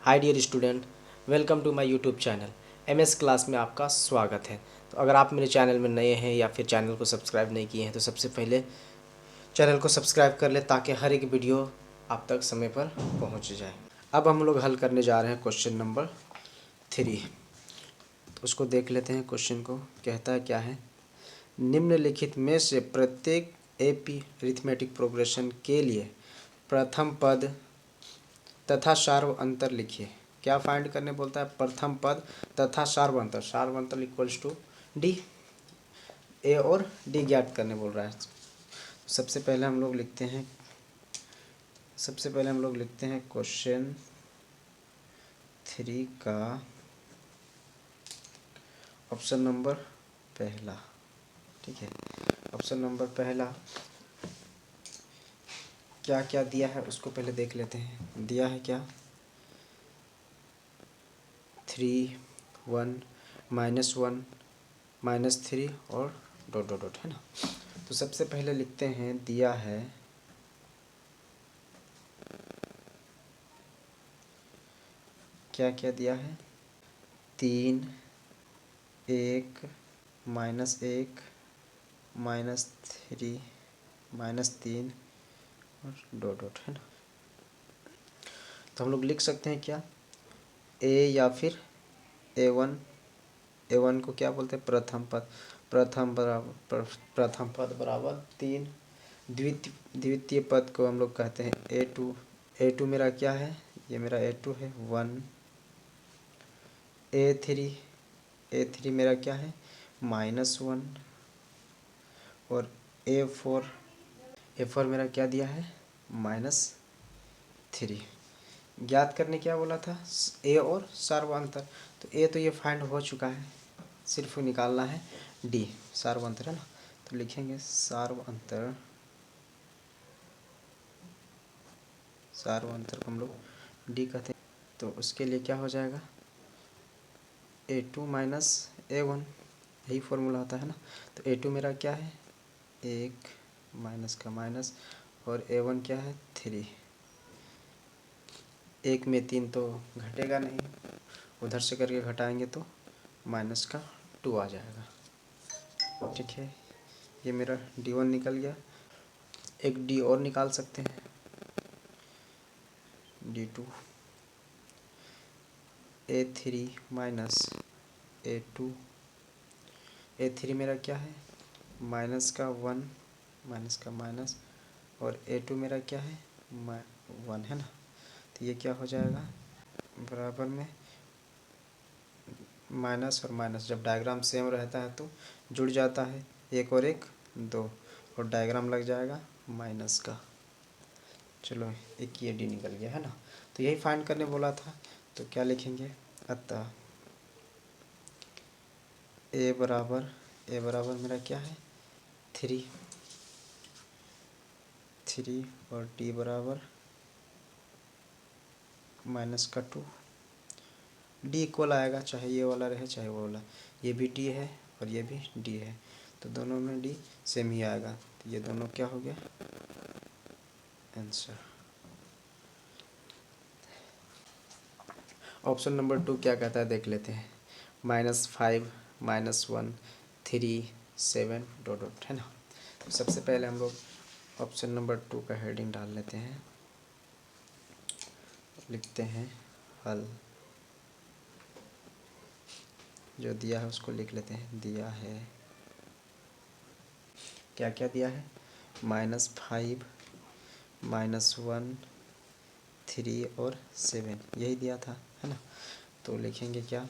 Hi dear student, welcome to my YouTube channel. MS class में आपका स्वागत है। तो अगर आप मेरे चैनल में नए हैं या फिर चैनल को सब्सक्राइब नहीं किए हैं तो सबसे पहले चैनल को सब्सक्राइब कर लें ताकि हर एक वीडियो आप तक समय पर पहुंच जाए। अब हम लोग हल करने जा रहे हैं क्वेश्चन नंबर 3। तो उसको देख लेते हैं। क्वेश्चन को कहता है क्या है, निम्नलिखित में से प्रत्येक एपी अरिथमेटिक प्रोग्रेशन के लिए प्रथम पद तथा सार्व अंतर लिखिए। क्या फाइंड करने बोलता है? प्रथम पद तथा सार्व अंतर। सार्व अंतर इक्वल्स टू डी। ए और डी ज्ञात करने बोल रहा है। सबसे पहले हम लोग लिखते हैं क्वेश्चन 3 का ऑप्शन नंबर पहला। ठीक है, ऑप्शन नंबर पहला क्या क्या दिया है उसको पहले देख लेते हैं। दिया है क्या, 3, 1, -1, -3 और डॉट डॉट डॉट, है ना। तो सबसे पहले लिखते हैं, दिया है क्या क्या दिया है, 3, 1, -1, -3, -3 और डॉट डॉट, है ना। तो हम लोग लिख सकते हैं क्या, ए या फिर ए वन को क्या बोलते हैं? प्रथम पद। प्रथम पद बराबर 3। द्वितीय पद को हम लोग कहते हैं ए2। ए2 मेरा क्या है? ये मेरा ए2 है 1। ए3 मेरा क्या है? -1। और ए4 मेरा क्या दिया है? -3। ज्ञात करने क्या बोला था? ए और सार्वंतर। तो ए तो ये फाइंड हो चुका है, सिर्फ निकालना है डी, सार्वंतर, है ना। तो लिखेंगे सार्वंतर को हम लोग डी कहते हैं। तो उसके लिए क्या हो जाएगा, A2 माइनस A1, यही फॉर्मूला होता है ना। तो A2 मेरा क्या है? 1, माइनस का माइनस, और A1 क्या है? 3। 1 में 3 तो घटेगा नहीं, उधर से करके घटाएंगे तो -2 आ जाएगा। ठीक है, ये मेरा D1 निकल गया। एक D और निकाल सकते हैं, D2। A3 minus A2। A3 मेरा क्या है? -1, माइनस का माइनस, और A2 मेरा क्या है? 1, है ना। तो ये क्या हो जाएगा, बराबर में माइनस और माइनस, जब डायग्राम सेम रहता है तो जुड़ जाता है, 1 और 1 2, और डायग्राम लग जाएगा माइनस का। चलो, एक ये डी निकल गया, है ना। तो यही फाइंड करने बोला था, तो क्या लिखेंगे, अतः ए बराबर मेरा क्या है? 3 और डी बराबर -2। डी इक्वल आएगा, चाहे ये वाला रहे चाहे वो वाला। ये भी डी है और ये भी डी है, तो दोनों में डी सेम ही आएगा। तो ये दोनों क्या हो गया, आंसर। ऑप्शन नंबर 2 क्या कहता है देख लेते हैं, -5, -1, 3, 7 डॉट डॉट, है ना। तो सबसे पहले हम लोग ऑप्शन नंबर 2 का हेडिंग डाल लेते हैं, लिखते हैं हल। जो दिया है उसको लिख लेते हैं। दिया है क्या क्या दिया है, -5, -1, 3 और 7, यही दिया था, है ना। तो लिखेंगे क्या,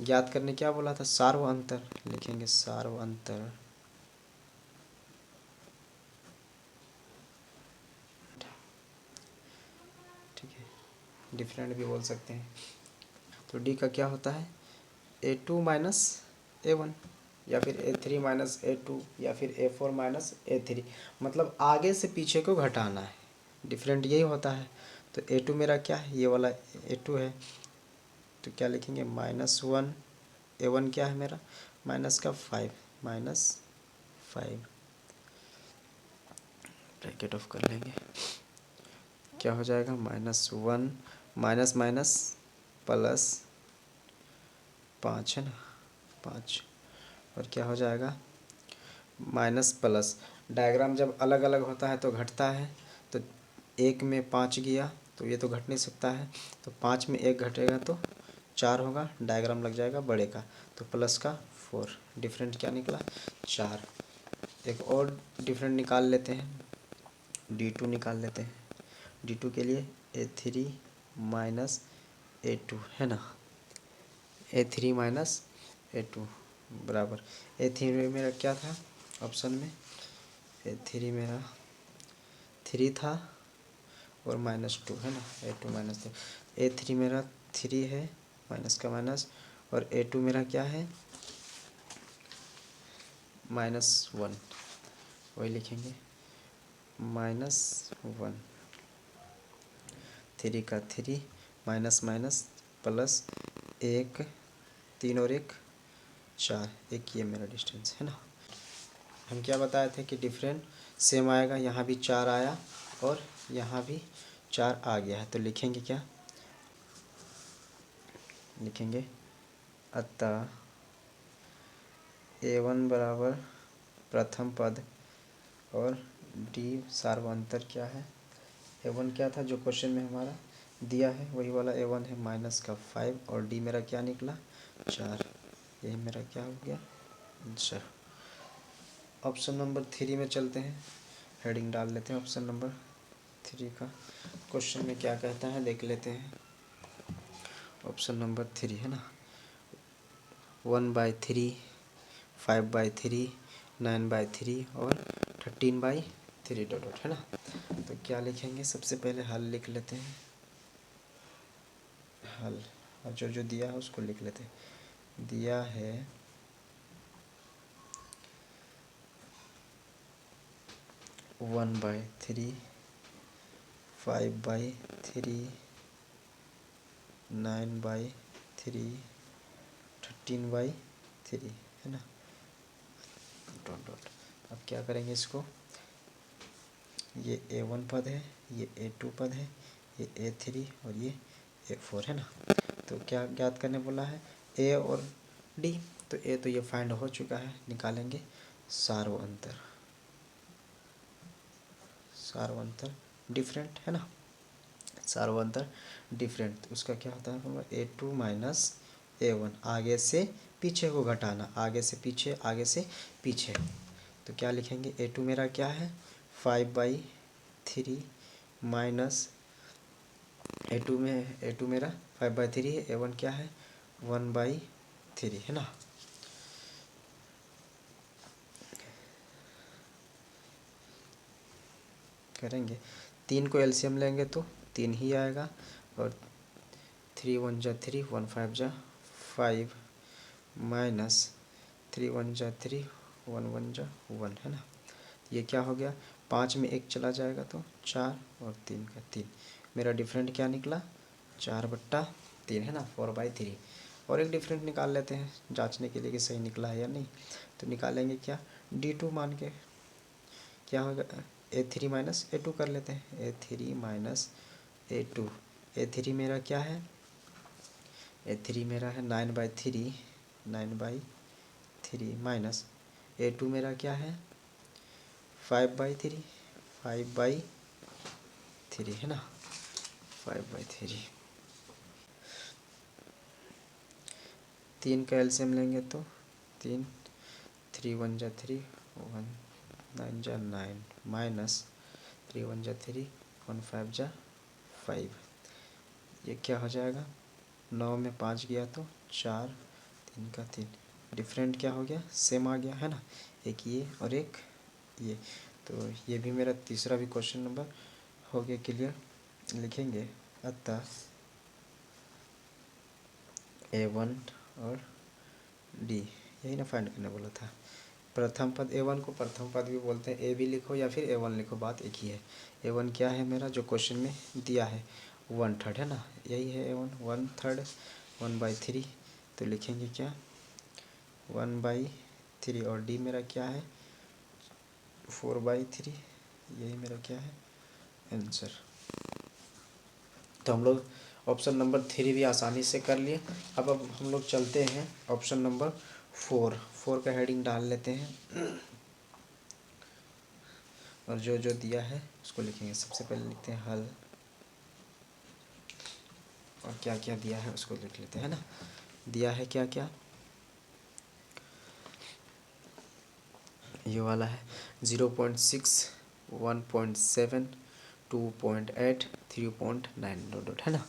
ज्ञात करने क्या बोला था? सार्व अंतर। लिखेंगे सार्व अंतर, ठीक है, डिफरेंट भी बोल सकते हैं। तो डी का क्या होता है, A2 माइनस A1, या फिर A3 माइनस A2, या फिर A4 माइनस A3, मतलब आगे से पीछे को घटाना है, डिफरेंट यही होता है। तो A2 मेरा क्या है? ये वाला A2 है, तो क्या लिखेंगे, -1। A1 क्या है मेरा? -5, -5, ब्रैकेट ऑफ कर लेंगे। क्या हो जाएगा, -1 माइनस माइनस प्लस 5 है ना, 5, और क्या हो जाएगा माइनस प्लस। डायग्राम जब अलग अलग होता है तो घटता है, तो 1 में 5 गया तो ये तो घट नहीं सकता है, तो 5 में 1 घटेगा तो 4 होगा, डायग्राम लग जाएगा बड़े का, तो प्लस का 4, डिफरेंट क्या निकला 4। एक और डिफरेंट निकाल लेते हैं, D2 निकाल लेते हैं। D2 के लिए A3 माइनस A2 है ना, A3 माइनस A2 बराबर A3 में मेरा क्या था ऑप्शन में, A3 मेरा 3 था और -2 है ना, A2 माइनस 3, A3 मेरा 3 है, माइनस का माइनस, और A2 मेरा क्या है -1, वही लिखेंगे -1, 3 का 3, माइनस माइनस प्लस 1, 3 और 1 4, एक ये मेरा डिस्टेंस है ना। हम क्या बताए थे कि डिफरेंट सेम आएगा, यहाँ भी 4 आया और यहाँ भी 4 आ गया है, तो लिखेंगे क्या, लिखेंगे अतः A1 बराबर प्रथम पद और D सार्वंतर क्या है, A1 क्या था जो क्वेश्चन में हमारा दिया है वही वाला A1 है, माइनस का 5, और D मेरा क्या निकला 4, यही मेरा क्या हो गया आंसर। ऑप्शन नंबर 3 में चलते हैं, हेडिंग डाल लेते हैं ऑप्शन नंबर 3 का, क्वेश्चन में क्या कहता है देख लेते हैं। ऑप्शन नंबर 3 है ना, 1/3, 5/3, 9/3 और 13/3 डॉट डॉट है ना। तो क्या लिखेंगे, सबसे पहले हल लिख लेते हैं, हल, और जो जो दिया है उसको लिख लेते हैं। दिया है 1/3, 5/3, 9/3, 13/3 है ना, डॉट डॉट। अब क्या करेंगे इसको, ये A1 पद है, ये A2 पद है, ये A3 और ये A4 है ना। तो क्या ज्ञात करने बोला है, A और D, तो A तो ये फाइंड हो चुका है, निकालेंगे सार्वअंतर, सार्वअंतर डिफरेंट है ना, सार्वअंतर डिफरेंट, तो उसका क्या होता है A2 माइनस A1, आगे से पीछे को घटाना, आगे से पीछे, आगे से पीछे, तो क्या लिखेंगे A2 मेरा क्या है 5/3 माइनस A2 में, A2 मेरा 5/3 है, A1 क्या है 1/3 है ना। करेंगे 3 को एलसीएम लेंगे तो 3 ही आएगा, और 3 1 जा 3, 1 5 जा 5 माइनस 3 1 जा 3, 1 1 जा 1 है ना। ये क्या हो गया, 5 में 1 चला जाएगा तो 4 और 3 का 3, मेरा डिफरेंट क्या निकला 4/3 है ना, 4/3। और एक डिफरेंट निकाल लेते हैं जांचने के लिए कि सही निकला है या नहीं, तो निकालेंगे क्या D2 मान के, क्या होगा A3 माइनस A2 कर लेते हैं, A3 माइनस A2, A3 मेरा क्या है, A3 मेरा है 9/3, 9/3 माइनस A2 मेरा क्या है 5/3, 5/3 है ना, 5/3। 3 का एलसीएम लेंगे तो 3, 3 1 जा 3, 1 9 जा 9 माइनस 3 1 जा 3, 1 5 जा 5, ये क्या हो जाएगा 9 में 5 गया तो 4, 3 का 3, डिफरेंट क्या हो गया सेम आ गया है ना, एक ये और एक ये, तो ये भी मेरा तीसरा भी क्वेश्चन नंबर हो गया क्लियर। लिखेंगे अतः A1 और D, यही ना फाइंड करने बोला था, प्रथम पद A1 को प्रथम पद भी बोलते हैं, A भी लिखो या फिर A1 लिखो, बात एक ही है। A1 क्या है मेरा जो क्वेश्चन में दिया है 1/3 है ना, यही है A1 1/3, 1/3, तो लिखेंगे क्या 1/3, और D मेरा क्या है 4/3, यही मेरा क्या है आंसर। तो हम लोग ऑप्शन नंबर 3 भी आसानी से कर लिए। अब हम लोग चलते हैं ऑप्शन नंबर 4 का हेडिंग डाल लेते हैं और जो जो दिया है उसको लिखेंगे। सबसे पहले लिखते हैं हल, और क्या क्या दिया है उसको लिख लेते हैं ना। दिया है क्या क्या, ये वाला है 0.6, 1.7, 2.8, 3.9 डॉट डॉट, है ना,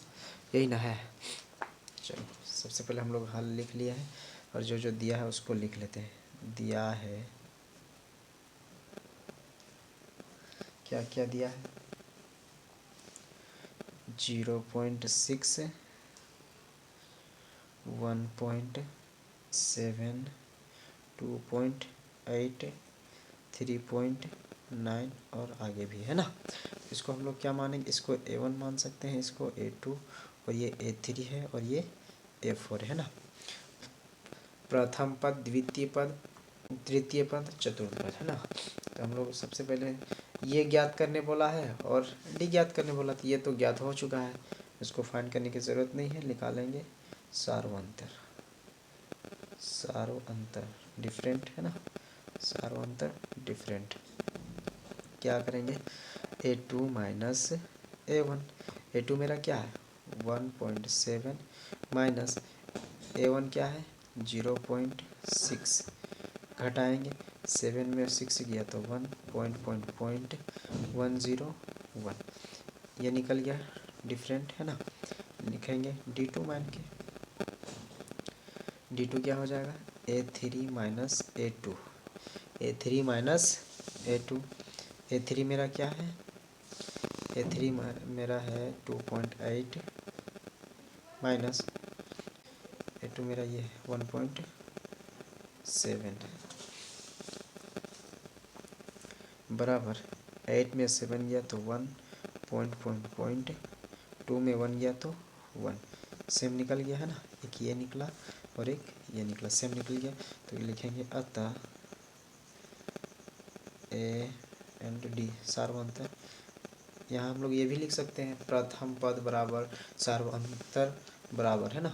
यही ना है। चलो सबसे पहले हम लोग हल लिख लिया है और जो जो दिया है उसको लिख लेते हैं। दिया है क्या क्या दिया है, 0.6, 1.7, 2.8, 3.9 और आगे भी, है ना। इसको हम लोग क्या मानेंगे, इसको A1 मान सकते हैं, इसको A2, और ये A3 है और ये A4 है ना। प्रथम पद, द्वितीय पद, तृतीय पद, चतुर्थ पद, है ना। तो हम लोग सबसे पहले ये ज्ञात करने बोला है और डी ज्ञात करने बोला, तो ये तो ज्ञात हो चुका है, इसको फाइंड करने की ज़रूरत नहीं है। निकालेंगे सार्वंतर, सार्वंतर डिफरेंट, है ना, सार्वंतर डिफरेंट। क्या करेंगे, A2 माइनस A1, A2 मेरा क्या है 1.7 माइनस A1 क्या है 0.6, घटाएंगे 7 में 6 गया तो 1.101, ये निकल गया डिफरेंट, है ना। लिखेंगे D2 मान के, D2 क्या हो जाएगा A3 minus A2, A3 minus A2, A3 मेरा क्या है, A3 मेरा है 2.8 माइनस A2 मेरा ये 1.7 बराबर 8 में 7 गया तो 1, पॉइंट 2 में 1 गया तो 1, सेम निकल गया, है ना। एक ये निकला और एक ये निकला, सेम निकल गया। तो लिखेंगे अतः A एंड D सार्वंतर। यहाँ हम लोग ये भी लिख सकते हैं प्रथम पद बराबर सार्वंतर बराबर, है ना।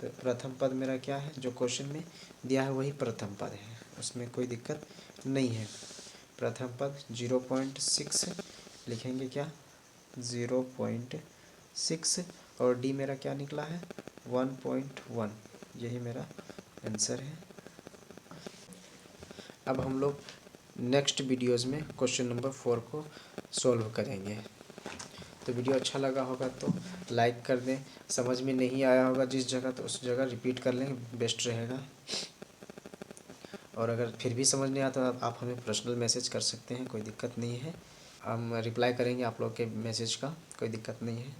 तो प्रथम पद मेरा क्या है, जो क्वेश्चन में दिया है वही प्रथम पद है, उसमें कोई दिक्कत नहीं है। प्रथम पद 0.6 लिखेंगे क्या 0.6, और डी मेरा क्या निकला है 1.1, यही मेरा आंसर है। अब हम लोग नेक्स्ट वीडियोज़ में क्वेश्चन नंबर 4 को सॉल्व करेंगे। तो वीडियो अच्छा लगा होगा तो लाइक कर दें, समझ में नहीं आया होगा जिस जगह तो उस जगह रिपीट कर लें, बेस्ट रहेगा। और अगर फिर भी समझ नहीं आता तो आप हमें पर्सनल मैसेज कर सकते हैं, कोई दिक्कत नहीं है, हम रिप्लाई करेंगे आप लोग के मैसेज का, कोई दिक्कत नहीं है।